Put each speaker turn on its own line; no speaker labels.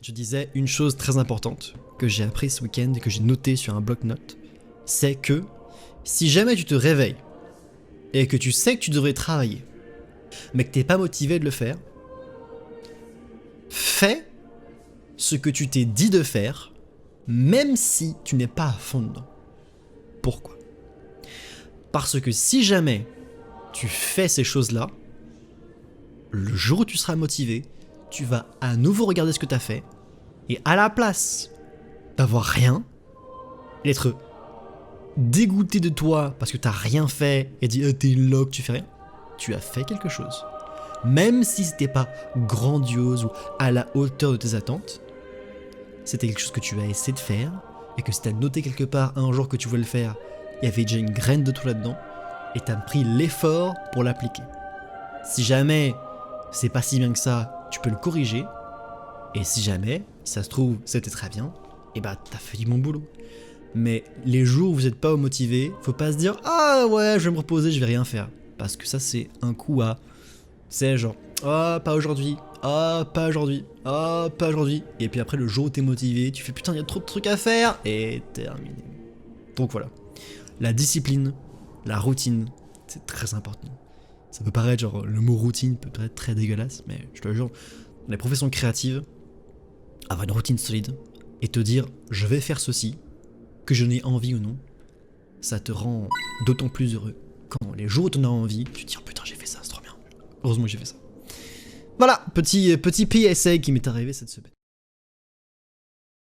je disais une chose très importante que j'ai appris ce week-end et que j'ai noté sur un bloc-notes, c'est que si jamais tu te réveilles et que tu sais que tu devrais travailler, mais que t'es pas motivé de le faire, fais ce que tu t'es dit de faire, même si tu n'es pas à fond dedans. Pourquoi ? Parce que si jamais tu fais ces choses-là, le jour où tu seras motivé, tu vas à nouveau regarder ce que tu as fait, et à la place d'avoir rien, d'être dégoûté de toi parce que t'as rien fait et dire t'es une loque, tu fais rien, tu as fait quelque chose. Même si c'était pas grandiose ou à la hauteur de tes attentes, c'était quelque chose que tu as essayé de faire, et que si t'as noté quelque part un jour que tu voulais le faire, il y avait déjà une graine de toi là-dedans, et t'as pris l'effort pour l'appliquer. Si jamais c'est pas si bien que ça, tu peux le corriger, et si jamais, si ça se trouve, c'était très bien, et bah t'as fait du bon boulot. Mais les jours où vous n'êtes pas motivé, faut pas se dire ah ouais, je vais me reposer, je vais rien faire. Parce que ça, c'est un coup à. C'est genre ah, pas aujourd'hui, ah, pas aujourd'hui, ah, pas aujourd'hui. Et puis après, le jour où t'es motivé, tu fais putain, il y a trop de trucs à faire, et terminé. Donc voilà. La discipline, la routine, c'est très important. Ça peut paraître genre, le mot routine peut paraître très dégueulasse, mais je te le jure, dans les professions créatives, avoir une routine solide et te dire je vais faire ceci, que je n'ai envie ou non, ça te rend d'autant plus heureux. Quand les jours où tu en as envie, tu te dis oh putain j'ai fait ça, c'est trop bien. Heureusement que j'ai fait ça. Voilà, petit PSA qui m'est arrivé cette semaine.